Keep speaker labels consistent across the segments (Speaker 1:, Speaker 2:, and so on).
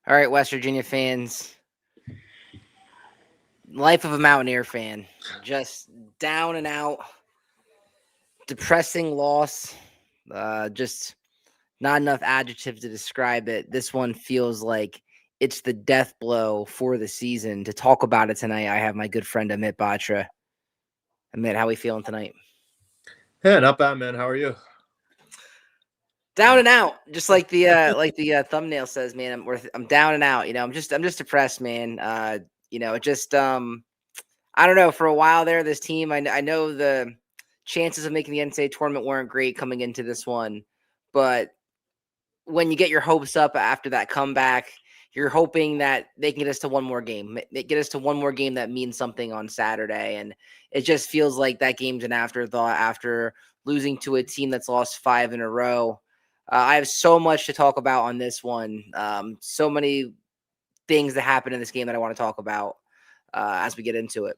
Speaker 1: All right, West Virginia fans. Life of a Mountaineer fan. Just down and out. Depressing loss. Just not enough adjectives to describe it. This one feels like it's the death blow for the season. To talk about it tonight, I have my good friend Amit Batra. Amit, how we feeling tonight?
Speaker 2: Yeah, not bad, man. How are you?
Speaker 1: Down and out, just like the thumbnail says, man. I'm down and out. I'm just depressed, man. It just I don't know. For a while there, this team, I know the chances of making the NCAA tournament weren't great coming into this one, but when you get your hopes up after that comeback, you're hoping that they can get us to one more game, get us to one more game that means something on Saturday. And it just feels like that game's an afterthought after losing to a team that's lost 5 in a row. I have so much to talk about on this one. So many things that happened in this game that I want to talk about as we get into it.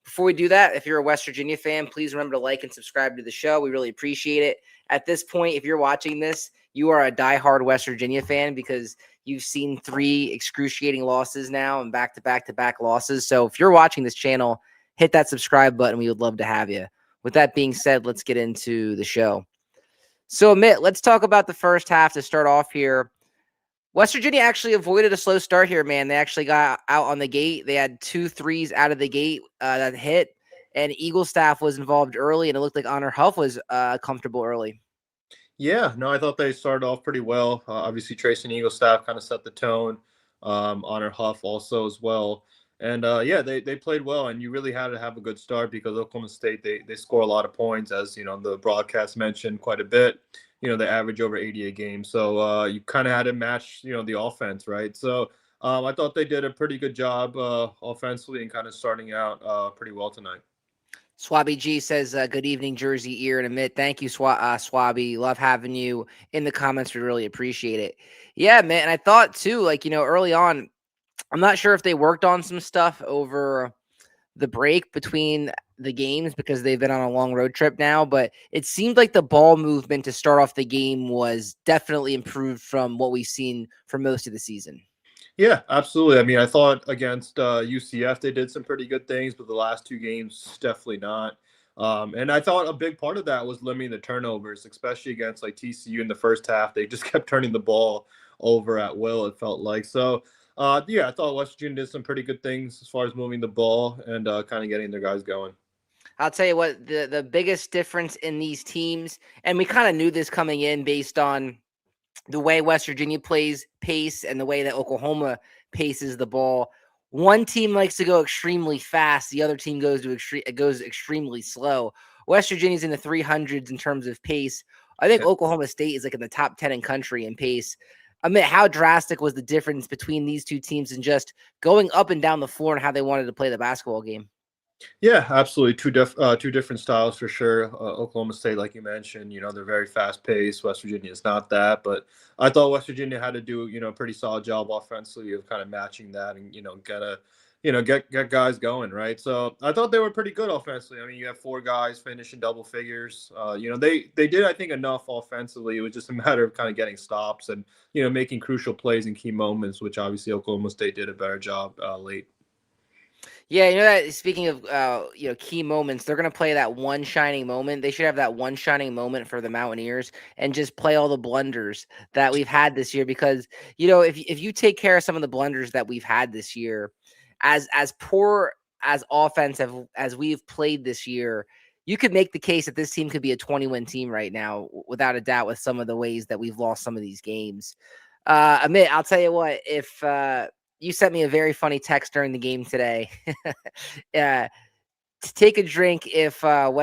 Speaker 1: Before we do that, if you're a West Virginia fan, please remember to like and subscribe to the show. We really appreciate it. At this point, if you're watching this, you are a diehard West Virginia fan because you've seen 3 excruciating losses now and back-to-back-to-back losses. So if you're watching this channel, hit that subscribe button. We would love to have you. With that being said, let's get into the show. So, Amit, let's talk about the first half to start off here. West Virginia actually avoided a slow start here, man. They actually got out on the gate. They had 2 threes out of the gate that hit, and Eagle staff was involved early, and it looked like Honor Huff was comfortable early.
Speaker 2: Yeah, no, I thought they started off pretty well. Obviously, Tracy and Eagle staff kind of set the tone. Honor Huff also as well. And yeah, they played well, and you really had to have a good start because Oklahoma State, they score a lot of points, as you know, the broadcast mentioned quite a bit. They average over 80 a game. So you kind of had to match, the offense, right? So I thought they did a pretty good job offensively and kind of starting out pretty well tonight.
Speaker 1: Swabby G says, good evening, Jersey Ear and Amit. Thank you, Swabby. Love having you in the comments. We really appreciate it. Yeah, man. And I thought, too, early on, I'm not sure if they worked on some stuff over the break between the games because they've been on a long road trip now, but it seemed like the ball movement to start off the game was definitely improved from what we've seen for most of the season.
Speaker 2: Yeah, absolutely. I mean, I thought against UCF they did some pretty good things, but the last 2 games definitely not. And I thought a big part of that was limiting the turnovers, especially against like TCU in the first half. They just kept turning the ball over at will. It felt like so. Yeah, I thought West Virginia did some pretty good things as far as moving the ball and kind of getting their guys going.
Speaker 1: I'll tell you what, the biggest difference in these teams, and we kind of knew this coming in based on the way West Virginia plays pace and the way that Oklahoma paces the ball. One team likes to go extremely fast. The other team goes extremely slow. West Virginia's in the 300s in terms of pace. I think
Speaker 2: Yeah.
Speaker 1: Oklahoma State is like in the top 10 in country in pace. I mean, how drastic was the difference between these two teams and just going up and down the floor and how they wanted to play the basketball game?
Speaker 2: Yeah, absolutely. Two different styles for sure. Oklahoma State, like you mentioned, they're very fast paced. West Virginia is not that, but I thought West Virginia had to do, a pretty solid job offensively of kind of matching that and get guys going, right? So I thought they were pretty good offensively. I mean, you have 4 guys finishing double figures. They did I think enough offensively. It was just a matter of kind of getting stops and making crucial plays in key moments, which obviously Oklahoma State did a better job late.
Speaker 1: Yeah, that speaking of key moments, they're gonna play that one shining moment. They should have that one shining moment for the Mountaineers and just play all the blunders that we've had this year. Because if you take care of some of the blunders that we've had this year, as poor as offensive as we've played this year, you could make the case that this team could be a 20-win team right now, without a doubt, with some of the ways that we've lost some of these games. Amit, I'll tell you what, if you sent me a very funny text during the game today. To take a drink if when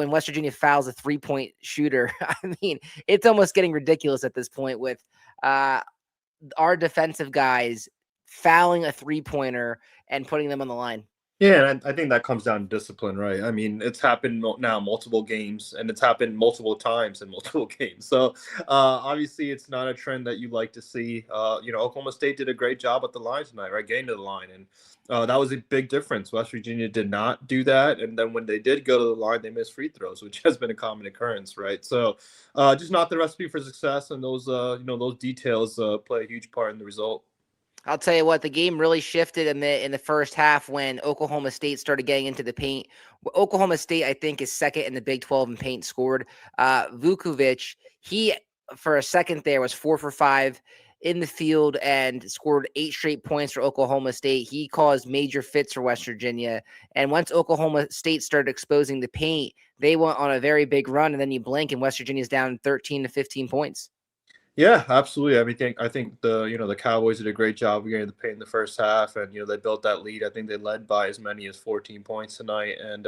Speaker 1: West Virginia fouls a 3-point shooter. I mean, it's almost getting ridiculous at this point with our defensive guys fouling a 3-pointer and putting them on the line.
Speaker 2: Yeah, and I think that comes down to discipline, right? I mean, it's happened now multiple games, and it's happened multiple times in multiple games. So obviously, it's not a trend that you like to see. Oklahoma State did a great job at the line tonight, right? Getting to the line, and that was a big difference. West Virginia did not do that, and then when they did go to the line, they missed free throws, which has been a common occurrence, right? So just not the recipe for success, and those details play a huge part in the result.
Speaker 1: I'll tell you what, the game really shifted in the first half when Oklahoma State started getting into the paint. Oklahoma State, I think, is second in the Big 12 in paint scored. Vukovic, he for a second there was 4 for 5 in the field and scored 8 straight points for Oklahoma State. He caused major fits for West Virginia. And once Oklahoma State started exposing the paint, they went on a very big run. And then you blink, and West Virginia's down 13 to 15 points.
Speaker 2: Yeah, absolutely. I think the Cowboys did a great job of getting the paint in the first half, and they built that lead. I think they led by as many as 14 points tonight, and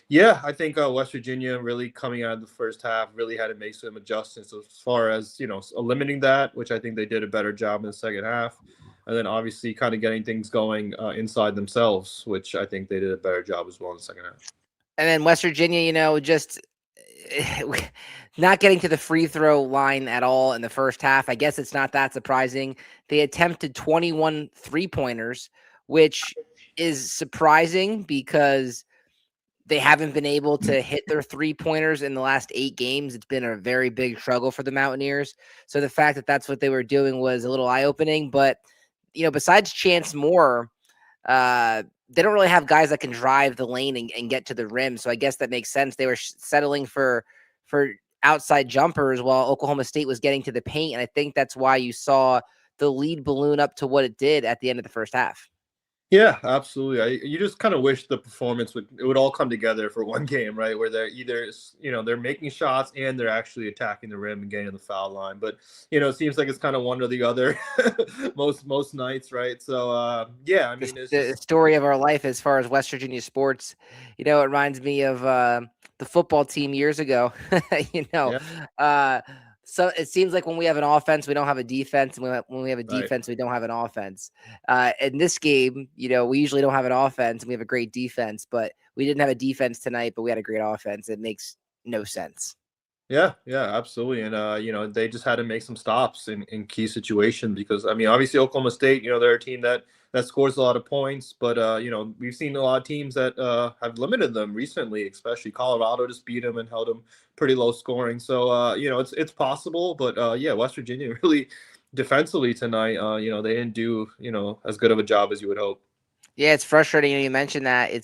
Speaker 2: yeah, I think West Virginia really coming out of the first half really had to make some adjustments as far as limiting that, which I think they did a better job in the second half, and then obviously kind of getting things going inside themselves, which I think they did a better job as well in the second half.
Speaker 1: And then West Virginia, just not getting to the free throw line at all in the first half. I guess it's not that surprising. They attempted 21 3-pointers, which is surprising because they haven't been able to hit their 3-pointers in the last 8 games. It's been a very big struggle for the Mountaineers. So the fact that that's what they were doing was a little eye-opening. But, besides Chance Moore, they don't really have guys that can drive the lane and get to the rim. So I guess that makes sense. They were settling for outside jumpers while Oklahoma State was getting to the paint. And I think that's why you saw the lead balloon up to what it did at the end of the first half.
Speaker 2: Yeah, absolutely. You just kind of wish the performance would all come together for one game, right? Where they're either they're making shots and they're actually attacking the rim and getting to the foul line. But it seems like it's kind of one or the other most nights, right? So yeah, I mean, it's
Speaker 1: The story of our life as far as West Virginia sports. It reminds me of the football team years ago.
Speaker 2: yeah,
Speaker 1: uh, so it seems like when we have an offense, we don't have a defense, and when we have a
Speaker 2: right.
Speaker 1: defense, we don't have an offense. In this game, we usually don't have an offense, and we have a great defense, but we didn't have a defense tonight, but we had a great offense. It makes no sense.
Speaker 2: Yeah, absolutely. And they just had to make some stops in key situations because I mean, obviously Oklahoma State, they're a team that scores a lot of points, but we've seen a lot of teams that have limited them recently, especially Colorado just beat them and held them pretty low scoring. So it's possible, but yeah, West Virginia really defensively tonight, they didn't do, as good of a job as you would hope.
Speaker 1: Yeah, it's frustrating. You mentioned that.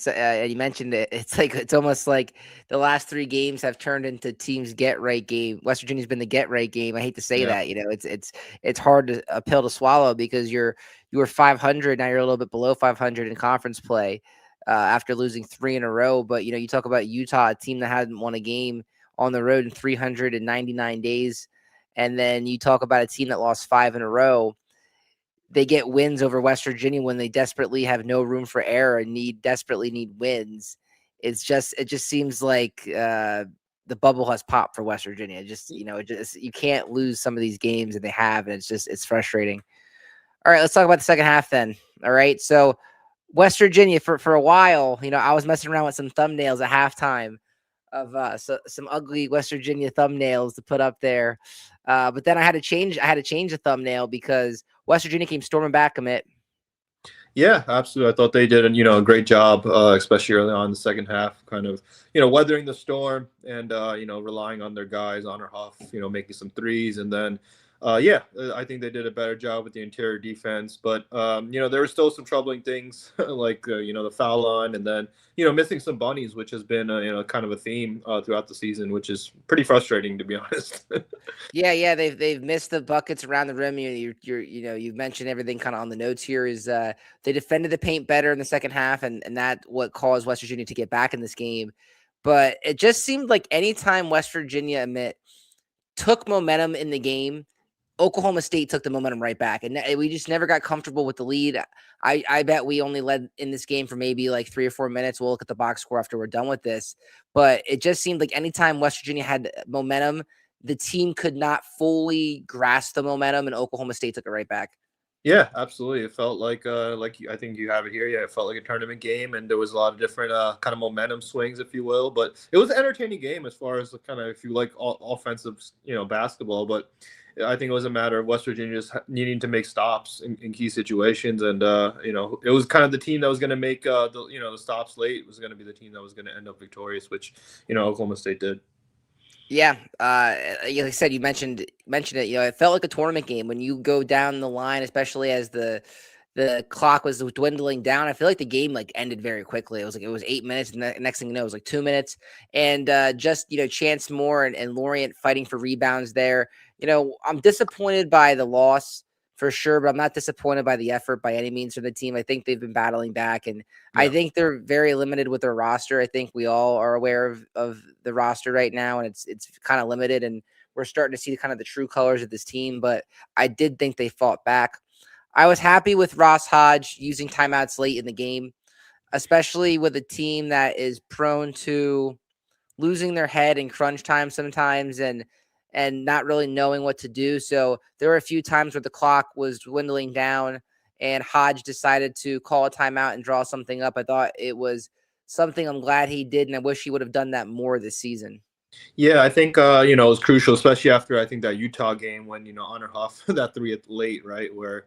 Speaker 1: You mentioned it. It's almost like the last 3 games have turned into teams get right game. West Virginia's been the get right game. I hate to say
Speaker 2: Yeah.
Speaker 1: that. It's hard a pill to swallow because you were 500, now you're a little bit below 500 in conference play after losing 3 in a row. But you talk about Utah, a team that hadn't won a game on the road in 399 days, and then you talk about a team that lost 5 in a row. They get wins over West Virginia when they desperately have no room for error and desperately need wins. It just seems like the bubble has popped for West Virginia. You can't lose some of these games, and they have, and it's frustrating. All right, let's talk about the second half then. All right, so West Virginia for a while, I was messing around with some thumbnails at halftime of some ugly West Virginia thumbnails to put up there. But then I had to change the thumbnail because West Virginia came storming back a bit.
Speaker 2: Yeah, absolutely. I thought they did a great job, especially early on in the second half, kind of weathering the storm and relying on their guys, Honor Huff, making some threes, and then yeah, I think they did a better job with the interior defense. But there were still some troubling things like the foul line, and then missing some bunnies, which has been kind of a theme throughout the season, which is pretty frustrating to be honest.
Speaker 1: Yeah, they've missed the buckets around the rim. You've mentioned everything kind of on the notes here. Is they defended the paint better in the second half, and that what caused West Virginia to get back in this game. But it just seemed like anytime West Virginia took momentum in the game, Oklahoma State took the momentum right back, and we just never got comfortable with the lead. I bet we only led in this game for maybe like 3 or 4 minutes. We'll look at the box score after we're done with this, but it just seemed like anytime West Virginia had momentum, the team could not fully grasp the momentum, and Oklahoma State took it right back.
Speaker 2: Yeah, absolutely. It felt like I think you have it here. Yeah, it felt like a tournament game, and there was a lot of different kind of momentum swings, if you will. But it was an entertaining game as far as kind of if you like offensive, basketball. But I think it was a matter of West Virginia just needing to make stops in key situations, and it was kind of the team that was going to make the stops late was going to be the team that was going to end up victorious, which Oklahoma State did.
Speaker 1: Yeah, like I said, you mentioned it. It felt like a tournament game when you go down the line, especially as the clock was dwindling down. I feel like the game like ended very quickly. It was 8 minutes, and the next thing you know, it was like 2 minutes. And just Chance Moore and Lorient fighting for rebounds there. I'm disappointed by the loss for sure, but I'm not disappointed by the effort by any means from the team. I think they've been battling back, and I
Speaker 2: Yeah.
Speaker 1: think they're very limited with their roster. I think we all are aware of the roster right now, and it's kind of limited, and we're starting to see kind of the true colors of this team. But I did think they fought back. I was happy with Ross Hodge using timeouts late in the game, especially with a team that is prone to losing their head in crunch time sometimes and not really knowing what to do. So there were a few times where the clock was dwindling down and Hodge decided to call a timeout and draw something up. I thought it was something I'm glad he did, and I wish he would have done that more this season.
Speaker 2: Yeah, I think it was crucial, especially after I think that Utah game when Honor Huff that three at late, right, where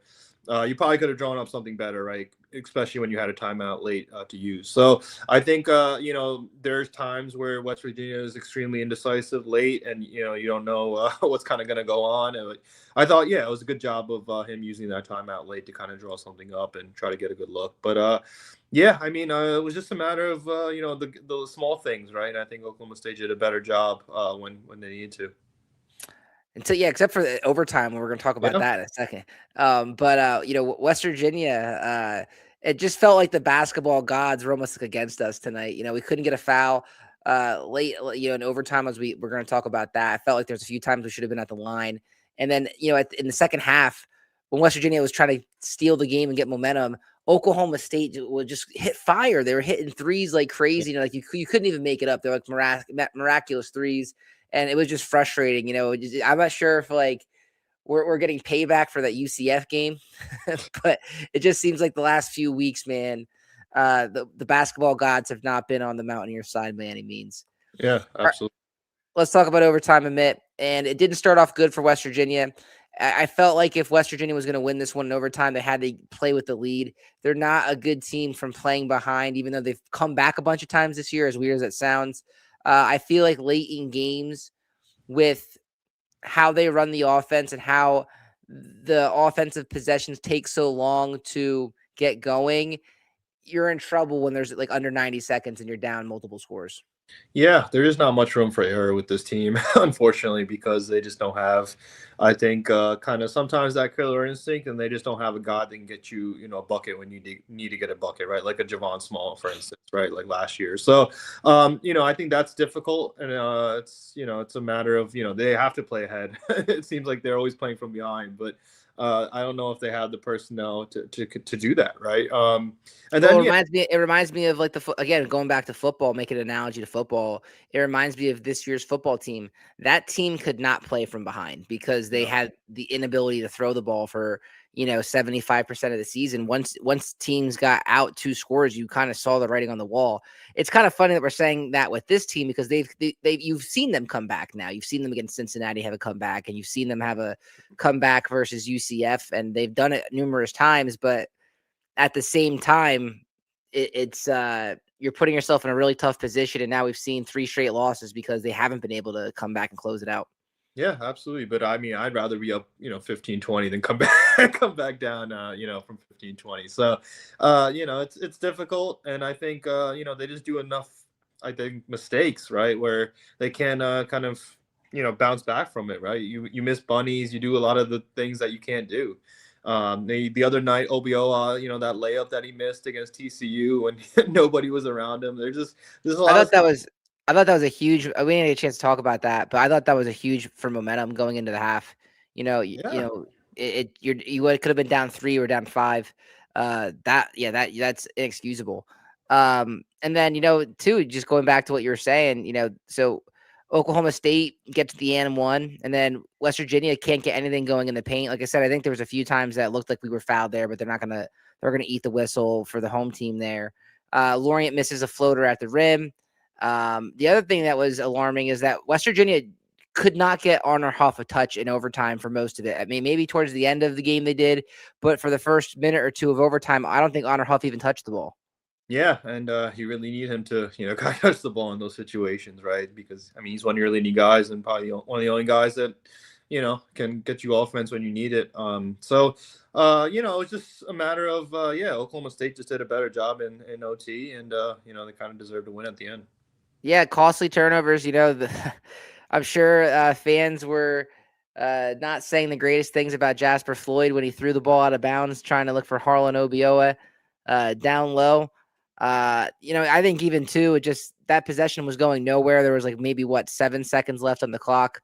Speaker 2: you probably could have drawn up something better, right, especially when you had a timeout late to use. So I think there's times where West Virginia is extremely indecisive late, and you don't know what's kind of going to go on. And I thought, yeah, it was a good job of him using that timeout late to kind of draw something up and try to get a good look. But yeah, I mean, it was just a matter of the small things, right? I think Oklahoma State did a better job when they needed to.
Speaker 1: And so, yeah, except for the overtime, we're going to talk about
Speaker 2: Yeah,
Speaker 1: that in a second. But West Virginia, it just felt like the basketball gods were almost like against us tonight. We couldn't get a foul late, in overtime, as we're going to talk about that. I felt like there's a few times we should have been at the line. And then, in the second half, when West Virginia was trying to steal the game and get momentum, Oklahoma State would just hit fire. They were hitting threes like crazy. Like you couldn't even make it up. They're like miraculous threes, and it was just frustrating. I'm not sure if like we're getting payback for that UCF game, but it just seems like the last few weeks, man, the basketball gods have not been on the Mountaineers side by any means.
Speaker 2: yeah,
Speaker 1: All right,
Speaker 2: absolutely.
Speaker 1: let's talk about overtime a bit. And it didn't start off good for West Virginia. I felt like if West Virginia was going to win this one in overtime, they had to play with the lead. They're not a good team from playing behind, even though they've come back a bunch of times this year, as weird as it sounds. I feel like late in games with how they run the offense and how the offensive possessions take so long to get going, you're in trouble when there's like under 90 seconds and you're down multiple scores.
Speaker 2: Yeah, there is not much room for error with this team, unfortunately, because they just don't have, I think, kind of sometimes that killer instinct, and they just don't have a guy that can get you, a bucket when you need to get a bucket, right? Like a Javon Small, for instance, right? Like last year. So, I think that's difficult, and it's a matter of, they have to play ahead. It seems like they're always playing from behind, but I don't know if they have the personnel to do that, right? And
Speaker 1: Well,
Speaker 2: then
Speaker 1: it reminds me of like again, going back to football, make an analogy to football. It reminds me of this year's football team. That team could not play from behind because they
Speaker 2: yeah,
Speaker 1: had the inability to throw the ball for 75% of the season. Once teams got out two scores, you kind of saw the writing on the wall. It's kind of funny that we're saying that with this team because you've seen them come back now. You've seen them against Cincinnati have a comeback, and you've seen them have a comeback versus UCF, and they've done it numerous times, but at the same time, it's you're putting yourself in a really tough position. And now we've seen 3 straight losses because they haven't been able to come back and close it out.
Speaker 2: Yeah, absolutely. But I mean, I'd rather be up, 15-20 than come back come back down, from 15-20. So, it's difficult. And I think, they just do enough, I think, mistakes, right? Where they can kind of, bounce back from it, right? You miss bunnies, you do a lot of the things that you can't do. The other night, OBO, that layup that he missed against TCU when nobody was around him. There's a
Speaker 1: I
Speaker 2: lot of
Speaker 1: thought that
Speaker 2: stuff.
Speaker 1: was I thought that was a huge. We didn't get a chance to talk about that, but I thought that was a huge for momentum going into the half.
Speaker 2: Yeah.
Speaker 1: You could have been down 3 or down 5. That's inexcusable. And then too, just going back to what you were saying, so Oklahoma State gets the and one, and then West Virginia can't get anything going in the paint. Like I said, I think there was a few times that looked like we were fouled there, but they're gonna eat the whistle for the home team there. Lorient misses a floater at the rim. The other thing that was alarming is that West Virginia could not get Honor Huff a touch in overtime for most of it. I mean, maybe towards the end of the game they did, but for the first minute or two of overtime, I don't think Honor Huff even touched the ball.
Speaker 2: Yeah, and you really need him to, kind of catch the ball in those situations, right? Because I mean, he's one of your leading guys, and probably one of the only guys that, can get you offense when you need it. It's just a matter of, Oklahoma State just did a better job in OT, and they kind of deserved to win at the end.
Speaker 1: Yeah, costly turnovers. I'm sure fans were not saying the greatest things about Jasper Floyd when he threw the ball out of bounds, trying to look for Harlan Obioa down low. I think even too, that possession was going nowhere. There was like maybe 7 seconds left on the clock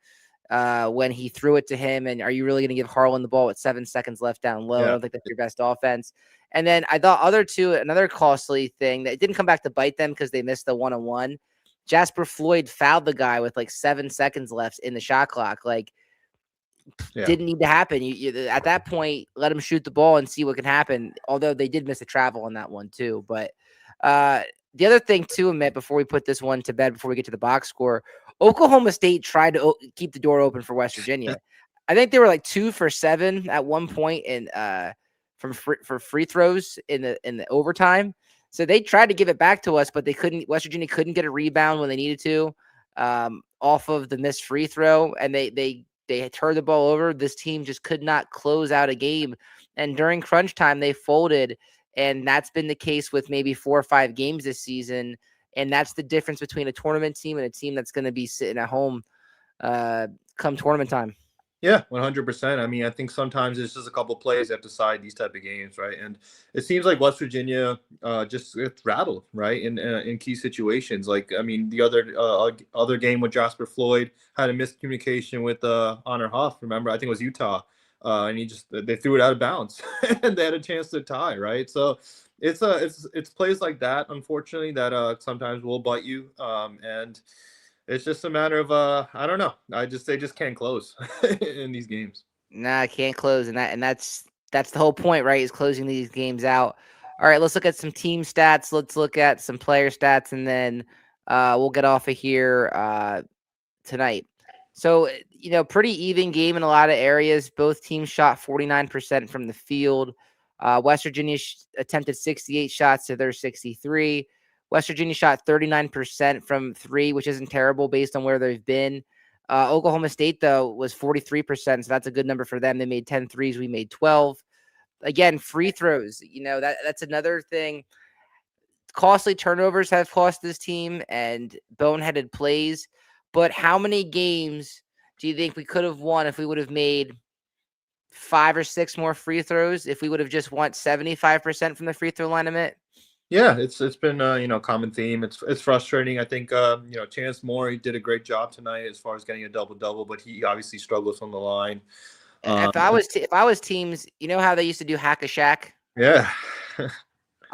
Speaker 1: when he threw it to him. And are you really going to give Harlan the ball with 7 seconds left down low? I
Speaker 2: Yeah,
Speaker 1: don't think that's your best offense. And then I thought another costly thing that didn't come back to bite them because they missed the 1-on-1. Jasper Floyd fouled the guy with like 7 seconds left in the shot clock. Like,
Speaker 2: yeah,
Speaker 1: didn't need to happen. You at that point, let him shoot the ball and see what can happen. Although they did miss a travel on that one too. But the other thing too, Amit, before we put this one to bed, before we get to the box score, Oklahoma State tried to keep the door open for West Virginia. I think they were like 2 for 7 at one point in for free throws in the overtime. So they tried to give it back to us, but they couldn't. West Virginia couldn't get a rebound when they needed to off of the missed free throw, and they turned the ball over. This team just could not close out a game, and during crunch time they folded. And that's been the case with maybe 4 or 5 games this season. And that's the difference between a tournament team and a team that's going to be sitting at home come tournament time.
Speaker 2: Yeah, 100%. I mean, I think sometimes it's just a couple plays that decide these type of games, right? And it seems like West Virginia just gets rattled, right, in key situations. Like, I mean, the other game with Jasper Floyd had a miscommunication with Honor Huff. Remember, I think it was Utah, and they threw it out of bounds, and they had a chance to tie, right? So it's plays like that, unfortunately, that sometimes will bite you, and it's just a matter of I don't know. They just can't close in these games.
Speaker 1: Nah, I can't close, and that's the whole point, right? Is closing these games out. All right, let's look at some team stats. Let's look at some player stats, and then we'll get off of here tonight. So, pretty even game in a lot of areas. Both teams shot 49% from the field. West Virginia attempted 68 shots to their 63. West Virginia shot 39% from 3, which isn't terrible based on where they've been. Oklahoma State, though, was 43%, so that's a good number for them. They made 10 threes. We made 12. Again, free throws, that's another thing. Costly turnovers have cost this team and boneheaded plays. But how many games do you think we could have won if we would have made 5 or 6 more free throws? If we would have just won 75% from the free throw line, Amit?
Speaker 2: Yeah, it's been common theme. It's frustrating. I think Chance Moore, he did a great job tonight as far as getting a double double, but he obviously struggles on the line.
Speaker 1: If I was teams, you know how they used to do hack a Shack?
Speaker 2: Yeah,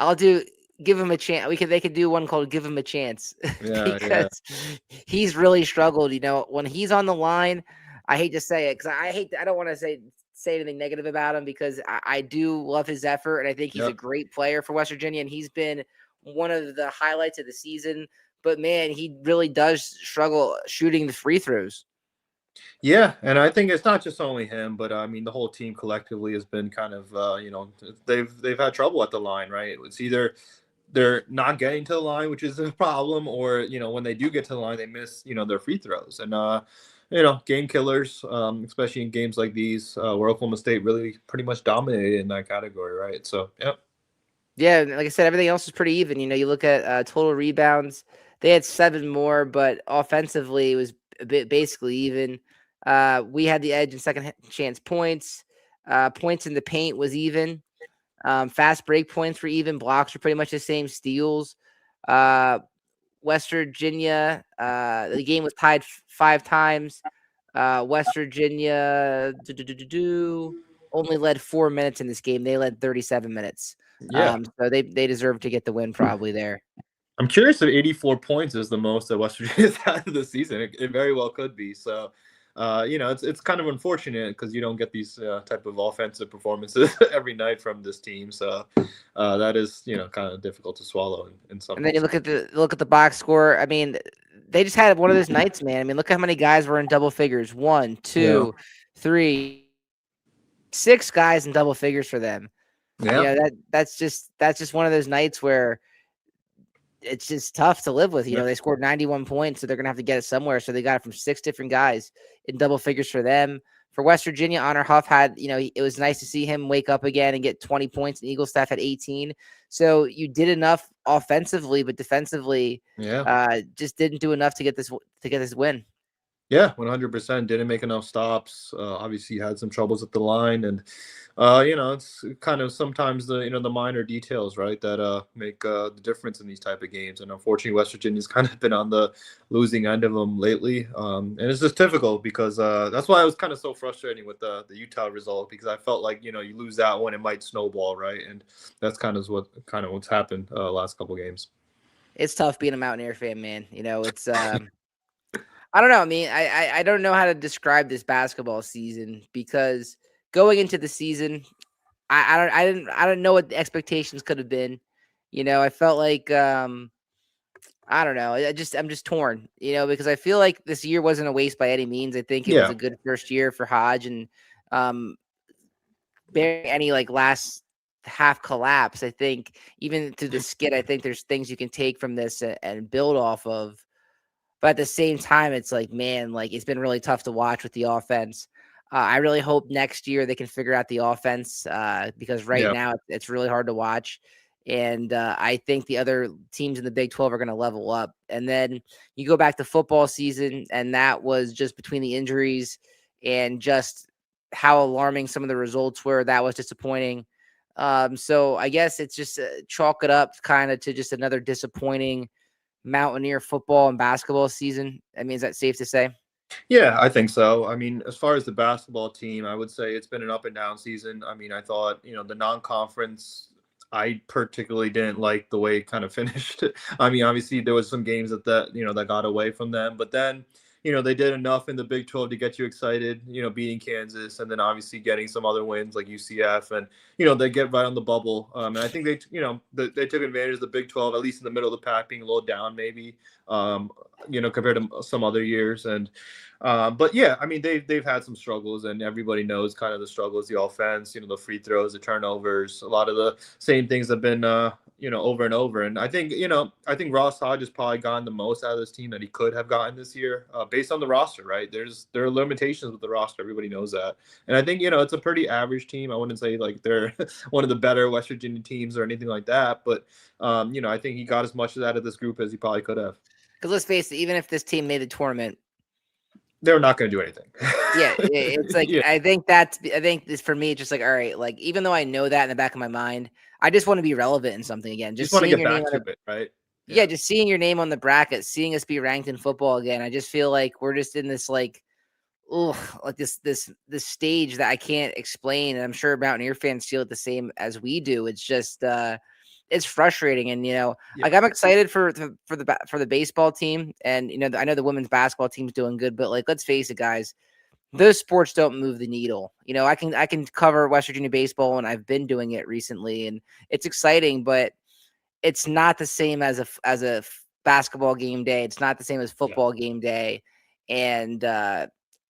Speaker 1: I'll give him a chance. They could do one called give him a chance
Speaker 2: yeah.
Speaker 1: because he's really struggled. When he's on the line, I hate to say it because I don't want to say anything negative about him because I do love his effort and I think he's a
Speaker 2: Yep.
Speaker 1: great player for West Virginia and he's been one of the highlights of the season. But man, he really does struggle shooting the free throws.
Speaker 2: Yeah, and I think it's not just only him, but I mean the whole team collectively has been kind of they've had trouble at the line, right? It's either they're not getting to the line, which is a problem, or when they do get to the line, they miss their free throws, and game killers, especially in games like these where Oklahoma State really pretty much dominated in that category, right? So
Speaker 1: Yeah, like I said, everything else is pretty even. You look at total rebounds; they had 7 more, but offensively, it was a bit basically even. We had the edge in second chance points. Points in the paint was even. Fast break points were even. Blocks were pretty much the same. Steals. West Virginia. The game was tied 5 times. West Virginia only led 4 minutes in this game. They led 37 minutes.
Speaker 2: yeah.
Speaker 1: So they deserve to get the win probably there.
Speaker 2: I'm curious if 84 points is the most that West Virginia's had this season. It very well could be. So, it's kind of unfortunate because you don't get these type of offensive performances every night from this team. So that is kind of difficult to swallow in some.
Speaker 1: And then you look at the box score. I mean, they just had one of those nights, man. I mean, look how many guys were in double figures. 1, 2, 3, 6 guys in double figures for them.
Speaker 2: Yeah.
Speaker 1: That's just one of those nights where it's just tough to live with.
Speaker 2: Yeah.
Speaker 1: They scored 91 points, so they're gonna have to get it somewhere. So they got it from 6 different guys in double figures for them. For West Virginia, Honor Huff had, it was nice to see him wake up again and get 20 points, and Eagle staff had 18. So you did enough offensively, but defensively,
Speaker 2: Yeah.
Speaker 1: just didn't do enough to get this win.
Speaker 2: Yeah, 100%. Didn't make enough stops. Obviously, had some troubles at the line, and it's kind of sometimes the minor details, right, that make the difference in these type of games. And unfortunately, West Virginia's kind of been on the losing end of them lately, and it's just difficult because that's why I was kind of so frustrating with the Utah result, because I felt like you lose that one, it might snowball, right, and that's kind of what's happened last couple games.
Speaker 1: It's tough being a Mountaineer fan, man. It's I don't know. I mean, I don't know how to describe this basketball season, because going into the season, I didn't know what the expectations could have been. I felt like I don't know. I'm just torn, because I feel like this year wasn't a waste by any means. I think it was
Speaker 2: Yeah.
Speaker 1: a good first year for Hodge, and bearing any like last half collapse. I think even through the skid, I think there's things you can take from this and build off of. But at the same time, it's like, man, like it's been really tough to watch with the offense. I really hope next year they can figure out the offense, because right
Speaker 2: Yeah.
Speaker 1: now it's really hard to watch. And I think the other teams in the Big 12 are going to level up. And then you go back to football season, and that was just between the injuries and just how alarming some of the results were. That was disappointing. So I guess it's just chalk it up kind of to just another disappointing Mountaineer football and basketball season. I mean, is that safe to say?
Speaker 2: Yeah, I think so. I mean, as far as the basketball team, I would say it's been an up and down season. I mean, I thought, the non-conference, I particularly didn't like the way it kind of finished. I mean, obviously there was some games that got away from them, but then, they did enough in the Big 12 to get you excited, beating Kansas, and then obviously getting some other wins like UCF, and, they get right on the bubble. And I think they took advantage of the Big 12, at least in the middle of the pack, being a little down maybe, compared to some other years. And but yeah, I mean they've had some struggles, and everybody knows kind of the struggles, the offense, the free throws, the turnovers, a lot of the same things have been over and over. And I think Ross Hodge has probably gotten the most out of this team that he could have gotten this year, based on the roster, right? There are limitations with the roster, everybody knows that. And I think it's a pretty average team. I wouldn't say like they're one of the better West Virginia teams or anything like that, but I think he got as much out of this group as he probably could have.
Speaker 1: Because let's face it, even if this team made the tournament,
Speaker 2: they're not going to do anything.
Speaker 1: yeah, it's like,
Speaker 2: Yeah.
Speaker 1: I think this for me, just like, all right, like even though I know that in the back of my mind, I just want to be relevant in something again.
Speaker 2: You
Speaker 1: Just
Speaker 2: just want to
Speaker 1: seeing
Speaker 2: get
Speaker 1: your name
Speaker 2: back
Speaker 1: on
Speaker 2: to it, right?
Speaker 1: yeah, just seeing your name on the bracket, seeing us be ranked in football again. I just feel like we're just in this like, like this stage that I can't explain, and I'm sure Mountaineer fans feel it the same as we do. It's just it's frustrating, and like I'm excited for the baseball team, and I know the women's basketball team's doing good, but like let's face it, guys, those sports don't move the needle. I can cover West Virginia baseball, and I've been doing it recently, and it's exciting, but it's not the same as a basketball game day. It's not the same as football game day, and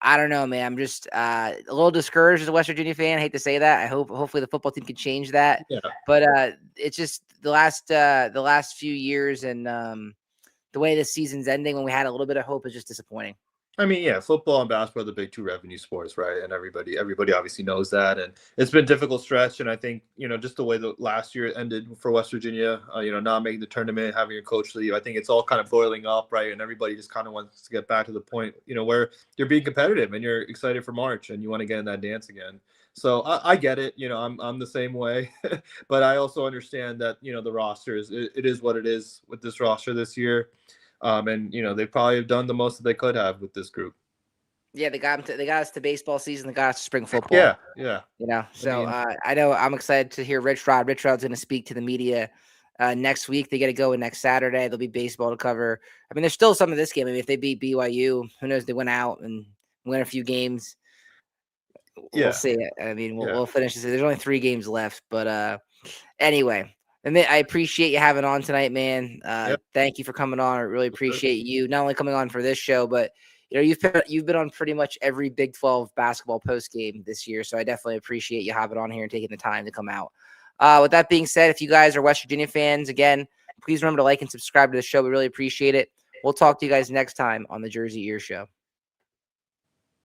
Speaker 1: I don't know, man. I'm just a little discouraged as a West Virginia fan. I hate to say that. Hopefully the football team can change that.
Speaker 2: Yeah.
Speaker 1: But it's just the last few years, and the way the season's ending when we had a little bit of hope is just disappointing.
Speaker 2: I mean, yeah, football and basketball are the big two revenue sports, right? And everybody obviously knows that. And it's been a difficult stretch. And I think, just the way the last year ended for West Virginia, not making the tournament, having your coach leave, I think it's all kind of boiling up, right? And everybody just kind of wants to get back to the point, where you're being competitive and you're excited for March and you want to get in that dance again. So I get it. I'm the same way, but I also understand that, the roster it is what it is with this roster this year. And they probably have done the most that they could have with this group.
Speaker 1: Yeah, they got us to baseball season. They got us to spring football.
Speaker 2: Yeah.
Speaker 1: So I know I'm excited to hear Rich Rod. Rich Rod's going to speak to the media next week. They get to go next Saturday. There'll be baseball to cover. I mean, there's still some of this game. I mean, if they beat BYU, who knows? They went out and win a few games. We'll see. I mean, we'll finish this. There's only 3 games left, but anyway. I appreciate you having on tonight, man. Thank you for coming on. I really appreciate you not only coming on for this show, but you've been on pretty much every Big 12 basketball post game this year. So I definitely appreciate you hopping on here and taking the time to come out. With that being said, if you guys are West Virginia fans, again, Please remember to like and subscribe to the show. We really appreciate it. We'll talk to you guys next time on the Jersey Ear Show.